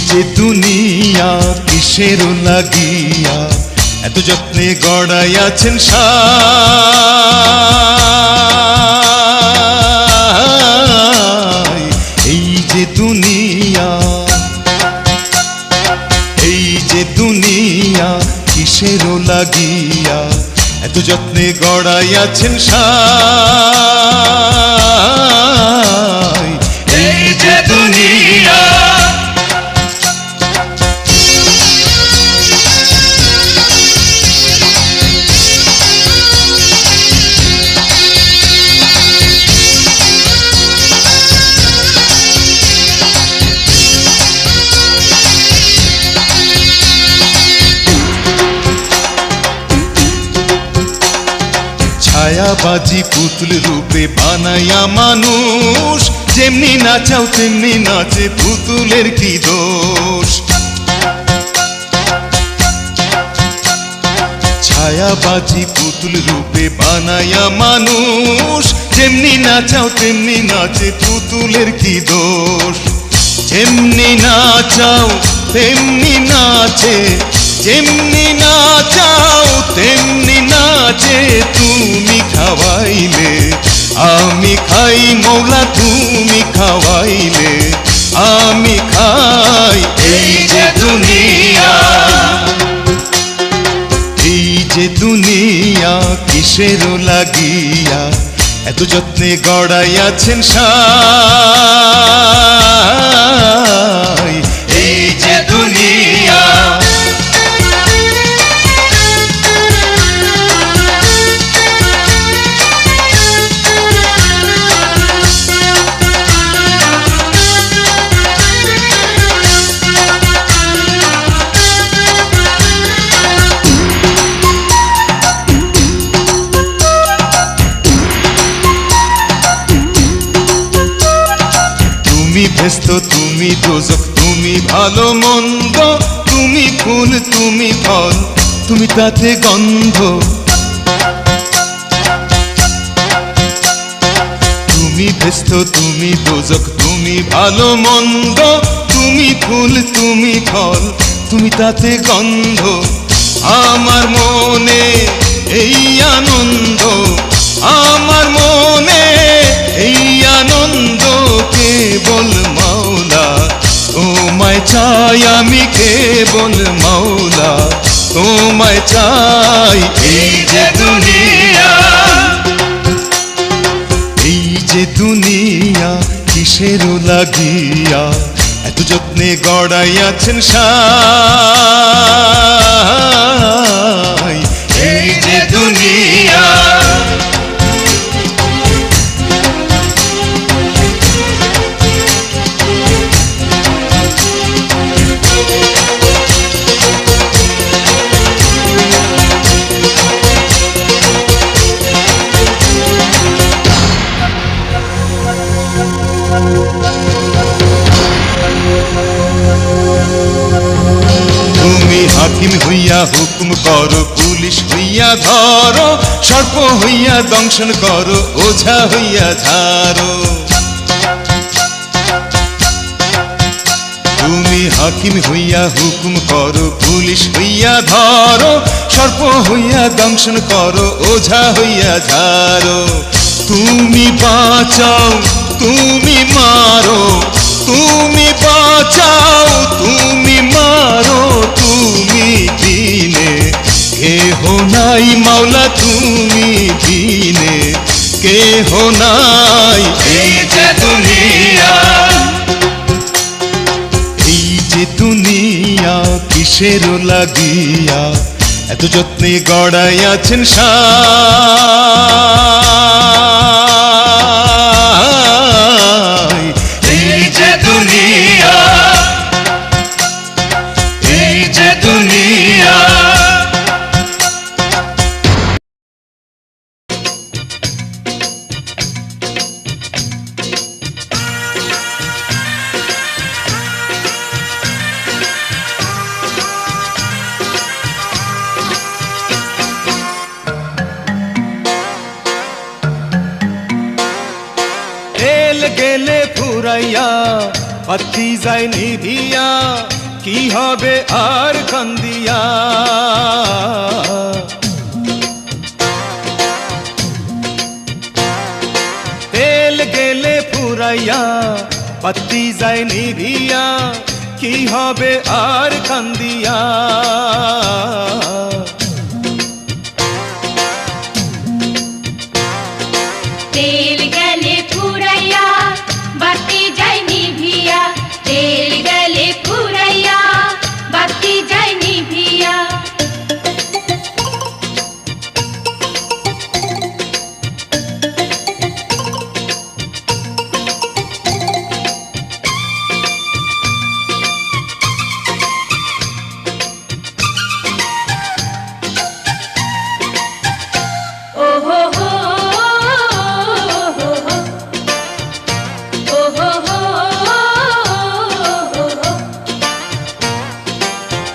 যে দুনিয়া কিসের লাগিয়া এত যত্নে গড়াইয়াছেন সাই। এই যে দুনিয়া, এই যে দুনিয়া কিসের লাগিয়া এত যত্নে গড়াইয়াছেন সাই। এই যে দুনিয়া, ছায়াবাজি পুতুল রূপে বানাইয়া মানুষ, যেমনি নাচাও তেমনি নাচে, পুতুলের কি দোষ। ছায়াবাজি পুতুল রূপে বানাইয়া মানুষ, যেমনি নাচাও তেমনি নাচে, পুতুলের কি দোষ। যেমনি নাচাও তেমনি নাচে, যেমনি নাচাও তেমনি নাচে, তুমি খাওয়াইলে আমি খাই মৌলা, তুমি খাওয়াইলে আমি খাই। এই যে দুনিয়া, এই যে দুনিয়া কিসের লাগিয়া এত যত্নে গড়াইয়াছেন সাই। এই যে দুনিয়া, তুমি ব্যস্ত তুমি দোজক, তুমি ভালো মন্দ, তুমি ফুল তুমি ফল, তুমি তাতে গন্ধ। তুমি ব্যস্ত তুমি দোজক, তুমি ভালো মন্দ, তুমি ফুল তুমি ফল, তুমি তাতে গন্ধ। আমার মনে এই আনন্দ, আমার মনে এই আনন্দ কেবল মাওলা তোমায় চাই, আমি কেবল মাওলা তোমায় চাই। এই যে দুনিয়া, এই যে দুনিয়া কিসের লাগিয়া এত যত্নে গড়াইয়াছেন সাই। এই যে দুনিয়া, তুমি হাকিম হইয়া হুকুম করো, পুলিশ হইয়া ধরো, সর্প হইয়া দংশন করো, ওঝা হইয়া ঝাড়ো। তুমি হাকিম হইয়া হুকুম করো, পুলিশ হইয়া ধরো, সর্প হইয়া দংশন করো, ওঝা হইয়া ঝাড়ো। তুমি বাঁচাও তুমি মারো, তুমি বাঁচাও তুমি মারো, তুমি বিনে কেহ নাই মাওলা, তুমি বিনে কেহ নাই। এই যে দুনিয়া, এই যে দুনিয়া কিসের লাগিয়া এত যত্নে গড়াইয়াছেন সাই। এই যে দুনিয়া, এই যে দুনিয়া, গেলে ফুরাইয়া, বাতি যায় নিভিয়া, কি হবে আর কান্দিয়া। তেল গেলে ফুরাইয়া বাতি যায় নিভিয়া, কি হবে আর কান্দিয়া। তেল গেলে ফুরাইয়া বাতি যায় নিভিয়া, তেল গেলে ফুরাইয়া বাতি যায় নিভিয়া।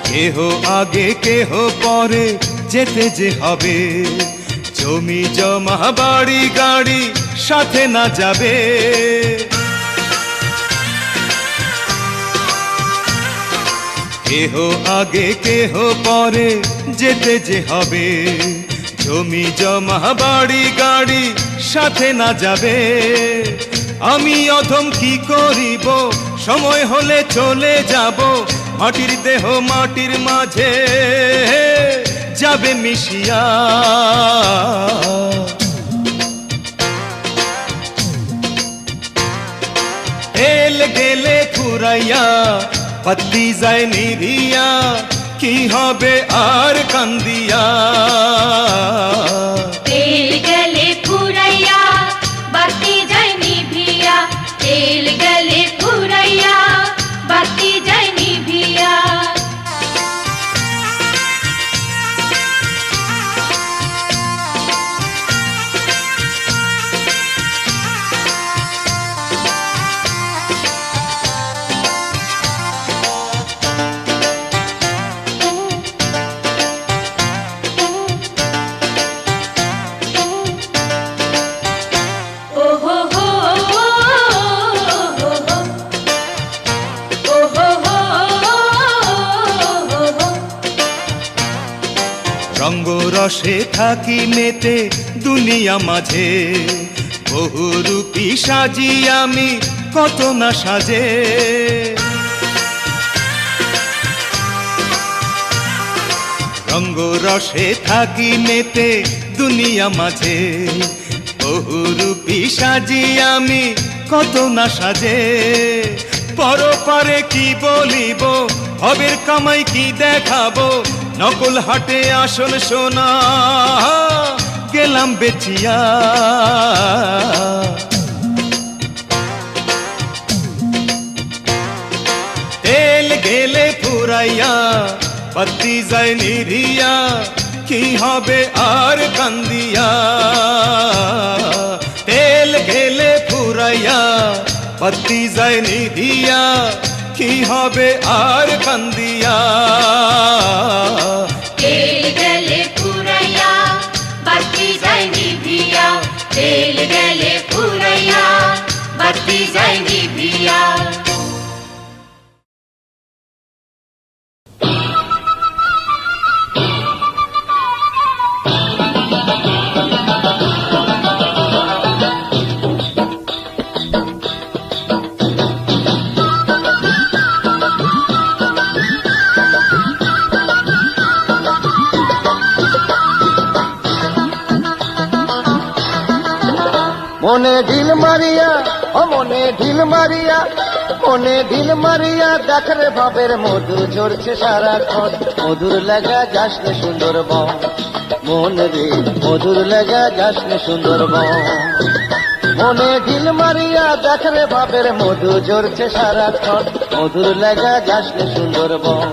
কেহ আগে কেহ পরে যেতে যে হবে, জমি জমা বাড়ি গাড়ি সাথে না যাবে। কেহ আগে কেহ পরে যেতে যে হবে, জমি জমা বাড়ি গাড়ি সাথে না যাবে। আমি অধম কি করিব, সময় হলে চলে যাব, মাটির দেহ মাটির মাঝে যাবে মিশিয়া। তেল গেলে ফুরাইয়া বাতি যায় নিভিয়া, কি হবে আর কান্দিয়া। তেল গেলে ফুরাইয়া বাতি যায় নিভিয়া, তেল গেলে ফুরাইয়া বাতি যায় নিভিয়া। রঙ্গ রসে থাকি মেতে দুনিয়া মাঝে, বহুরূপী সাজি আমি কত না সাজে। রঙ্গ রসে থাকি মেতে দুনিয়া মাঝে, বহুরূপী সাজি আমি কত না সাজে। পরপারে কি বলিব, হবের কামাই কি দেখাবো, নকল হাটে আসল সোনা গেলাম বেচিয়া। তেল গেলে ফুরাইয়া বাতি যায় নিভিয়া, কি হবে আর কান্দিয়া। তেল গেলে ফুরাইয়া বাতি যায় নিভিয়া, কি হবে আর কান্দিয়া। তেল গেলে ফুরাইয়া বাতি যায় নিভিয়া, তেল গেলে ফুরাইয়া বাতি যায় নিভিয়া। মনে ঢিল মারিয়া, ও মনে ঢিল মারিয়া, মনে ঢিল মারিয়া দেখরে ভাবের মধু ঝরছে সারাক্ষণ। মধুর লাগা যাসনে সুন্দরবন, মন রে মধুর লাগা যাসনে সুন্দরবন। মনে ঢিল মারিয়া দেখরে ভাবের মধু ঝরছে সারাক্ষণ। মধুর লাগা যাসনে সুন্দরবন,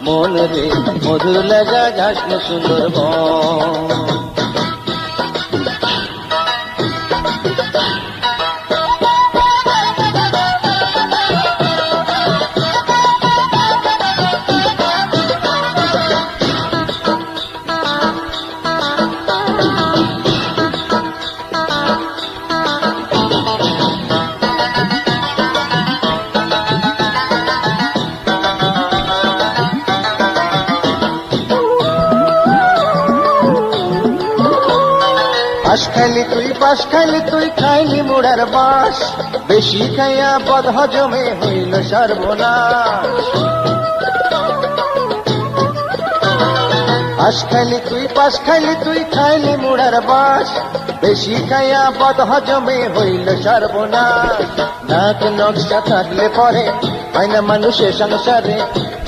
মন রে মধুর লাগা যাসনে সুন্দরবন। খাইলি তুই পাশ খাইলি তুই খাইলি মুড়ার বাস, বেশি খাইয়া বদ হজমে হইল সর্বনাশ। পাশ খাইলি তুই পাশ খাইলি তুই খাইলি মুড়ার বাস, বেশি খাইয়া বদ হজমে হইল সর্বনাশ। নাক নকশা থাকলে পরে হয় না মানুষের সংসারে,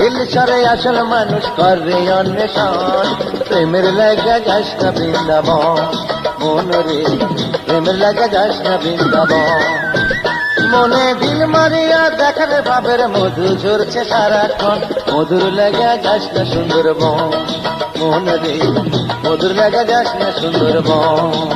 ইলসারে আসল মানুষ করে অন্বেষণ। প্রেমের লাগা যাস না বৃন্দাবন মন রে, প্রেমের লাগা যাস না বৃন্দাবন। মনে দিল মারিয়া দেখারে ভাবের মধু ঝরছে সারাক্ষণ, মধুর লাগা যাস না সুন্দরবন মন রে, মধুর লাগা যাস না সুন্দরবন।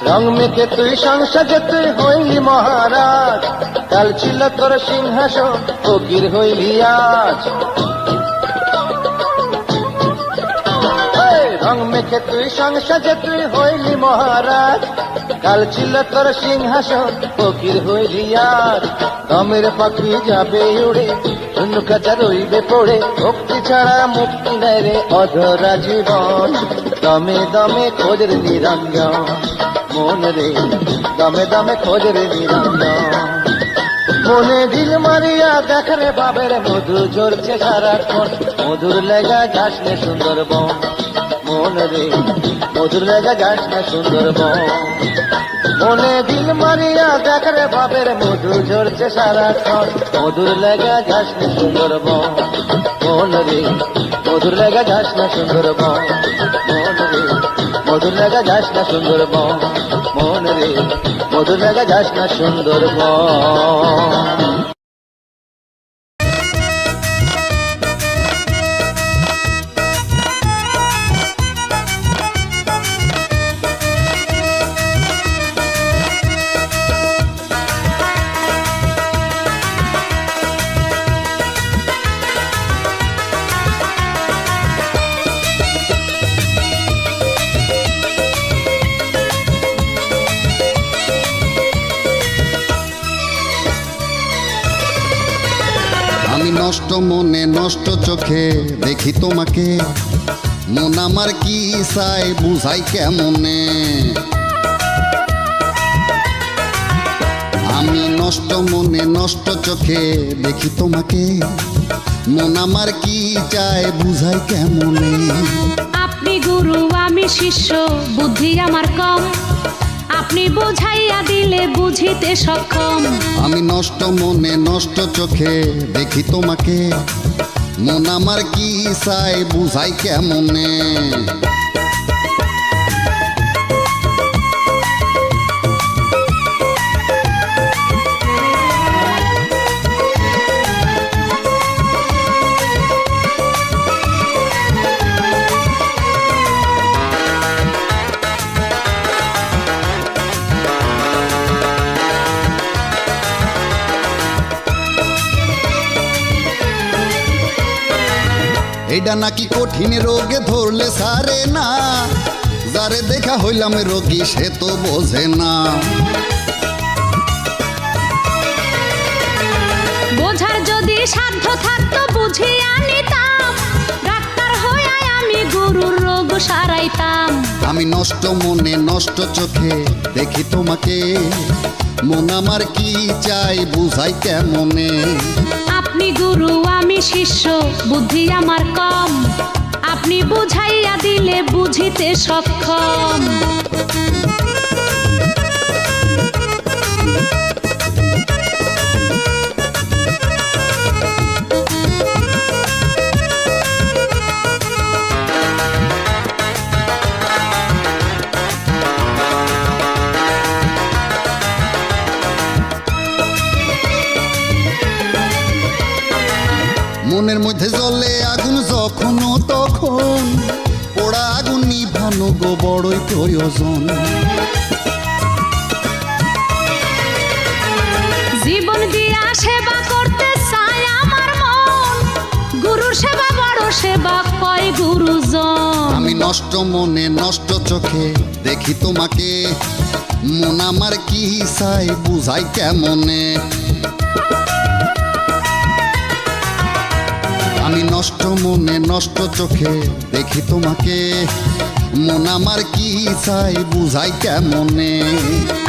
রং মেখে তুই সংসারে তুই হইলি মহারাজ, কাল ছিল তোর সিংহাসন ফকির হইলি আজ। রং মেখে তুই সংসারে তুই হইলি মহারাজ, কাল ছিল তোর সিংহাসন ফকির হইলি আজ। দমের পাখি যাবে উড়ে শূন্য কাজা রইবে পড়ে, ভক্তি ছাড়া মুক্তি নেই রে অধরা জীবন। দমে দমে খোঁজের নিরঞ্জন মন রে, দমে দমে খোঁজের নিরঞ্জন। মনে দিল মারিয়া দেখারে বাবের মধু ঝরছে সারাক্ষণ, মধুর লেগা যাস না সুন্দরবন মন রে, মধুর লেগা যাস না সুন্দরবন। মনে দিল মারিয়া দেখারে বাবের মধু ঝরছে সারাক্ষণ, মধুর লেগা যাস না সুন্দরবন মন রে, মধুর লেগা যাস না সুন্দরবন মন রে, মধুর লেগা যাস না সুন্দরবন মন রে, মধুর লেগা যাস না সুন্দরবন। আমি নষ্ট মনে নষ্ট চোখে দেখি তোমাকে, মন আমার কি চাই বুঝাই কেমনে। আমি নষ্ট মনে নষ্ট চোখে দেখি তোমাকে, মন আমার কি চাই বুঝাই কেমনে। আপনি গুরু আমি শিষ্য বুদ্ধি আমার কম, আপনি বুঝাইয়া দিলে বুঝিতে সক্ষম। আমি নষ্ট মনে নষ্ট চোখে দেখি তোমাকে, মন আমার কি চাই বুঝাই কেমনে। এটা নাকি কঠিন রোগে ধরলে সারে না, যারে দেখা হইলাম রোগী সে তো বোঝে না। বোঝার যদি সাধ্য থাকতো বুঝিয়া নিতাম, ডাক্তার হইয়া আমি গুরুর রোগ সারাইতাম। আমি নষ্ট মনে নষ্ট চোখে দেখি তোমাকে, মন আমার কি চাই বুঝাই কেমনে। আপনি গুরু আমি শিষ্য বুদ্ধি আমার কম, আপনি বুঝাইয়া দিলে বুঝিতে সক্ষম। মনের মধ্যে জ্বলে আগুন যখন ভানো গো বড়ই প্রয়োজন। জীবন দিয়া সেবা করতে চায় আমার মন, গুরুর সেবা বড় সেবা কয় গুরুজন। আমি নষ্ট মনে নষ্ট চোখে দেখি তোমাকে, মন আমার কি চাই বুঝাই কেমনে। আমি নষ্ট মনে নষ্ট চোখে দেখি তোমাকে, মন আমার কি চাই বুঝাই কেমনে।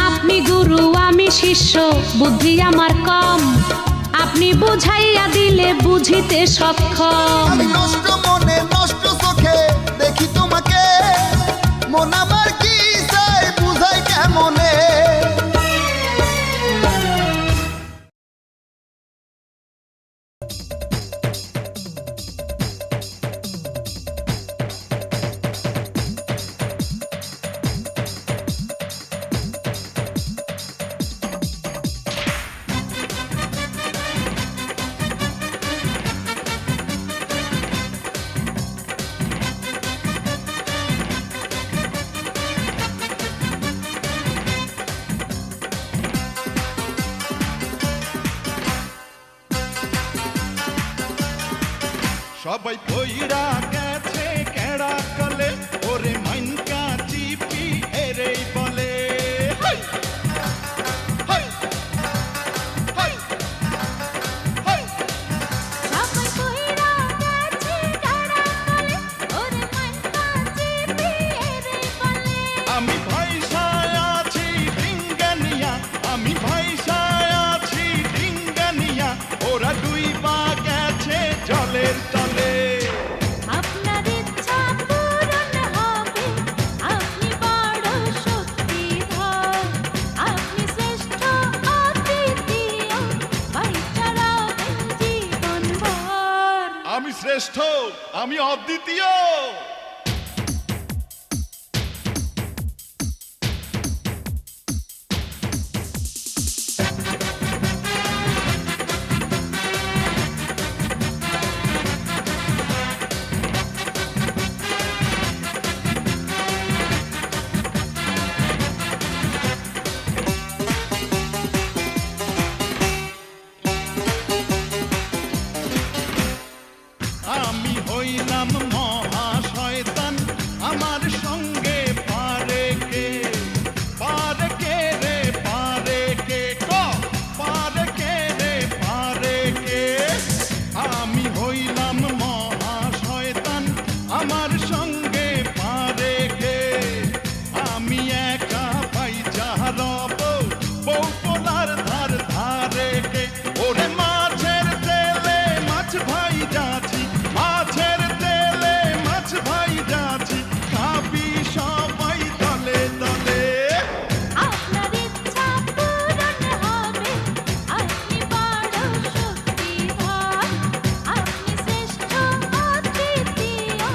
আপনি গুরু আমি শিষ্য, বুদ্ধি আমার কম, আপনি বুঝাইয়া দিলে বুঝিতে সক্ষম। আমি নষ্ট মনে নষ্ট চোখে দেখি তোমাকে, মন আমার কি চাই বুঝাই কেমনে। সবাই পইরা গেছে কেড়া কলে, ওরে মাইনকা চিপি এরেই বলে। High high high high. সবাই কইরা গেছে কারা কলে, ওরে মনটা চিপি এরে বলে। আমি ভাইসায় আছি ডিঙ্গানিয়া, আমি ভাইসায় আছি ডিঙ্গানিয়া, ওরা দুই পা গেছে জলের তলে। আপনার ইচ্ছা পূরণ হবে, আপনি বড় শক্তিধর, আপনি শ্রেষ্ঠ অদ্বিতীয়, বাইচা রাখেন জীবনভর। আমি শ্রেষ্ঠ, আমি অদ্বিতীয়। আমি হইলাম মহাশয়তান, আমার সঙ্গে পারে কে? পারে কে রে পারে কে? ক পারে কে রে পারে কে? আমি হইলাম মহাশয়তান, আমার সঙ্গে পারে কে? আমি একা পাইচা রব, বউ পোলার ধার ধারে কে? ওরে মাছের তেলে মাছ ভাই যাচ্ছি, মাছের তেলে মাছ ভাই যাচ্ছি, খাবি সবাই দলে দলে। আপনার ইচ্ছা পূরণ হবে, আপনি বড় শক্তিধর, আপনি শ্রেষ্ঠ অদ্বিতীয়,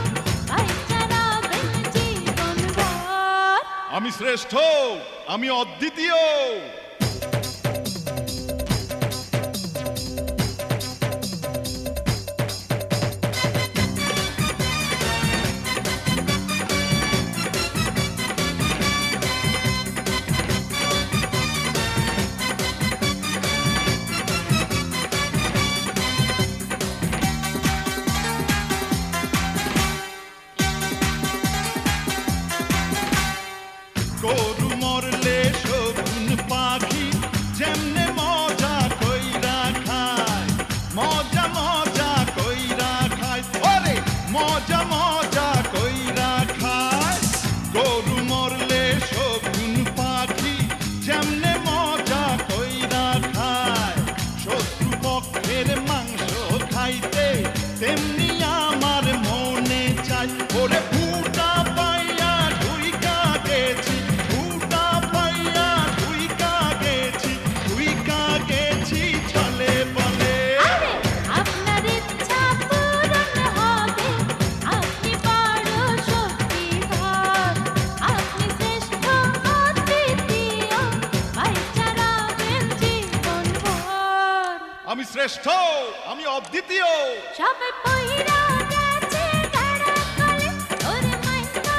বাইচা রাখেন জীবনভর। আমি শ্রেষ্ঠ, আমি অদ্বিতীয়। গরু মরলে শগুন পাখি যেমনে মজা কইরা খায়, মজা মজা কইরা খায়, ওরে মজা মজা কইরা খায়। গরু মরলে শগুন পাখি যেমনে মজা কইরা খায়, শত্রু পক্ষের মাংস খাইতে তেমনি আমার মনে চাই। ওরে ফুটা পাইয়া ঢুইকা গেছি, ফুটা পাইয়া ঢুইকা গেছি, ঢুইকা গেছি চলে বলে। আরে আপনার ইচ্ছা পূরণ হবে, আপনি বড় শক্তিধর, আপনি শ্রেষ্ঠ অদ্বিতীয়, বাইচা রাখেন জীবনভর। আমি শ্রেষ্ঠ, আমি অদ্বিতীয়। সবাই পইরা গেছে কারা কলে, ওরে মনটা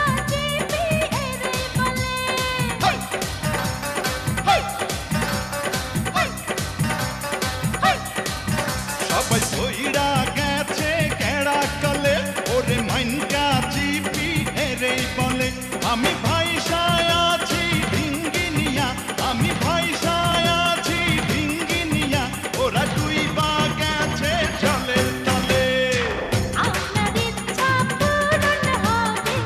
আমি ভাইসায় আছি ডিঙ্গিনিয়া, আমি ভাইসায় আছি ডিঙ্গিনিয়া, ওরা দুই পা গেছে জলের তলে। আপনার ইচ্ছা পূরণ হবে,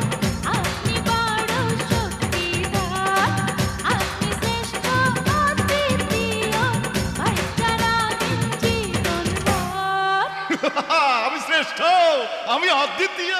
আপনি বড় শক্তিধর, আপনি শ্রেষ্ঠ অদ্বিতীয়, ভাইটা রাখেন জীবনভর। আমি শ্রেষ্ঠ, আমি অদ্বিতীয়।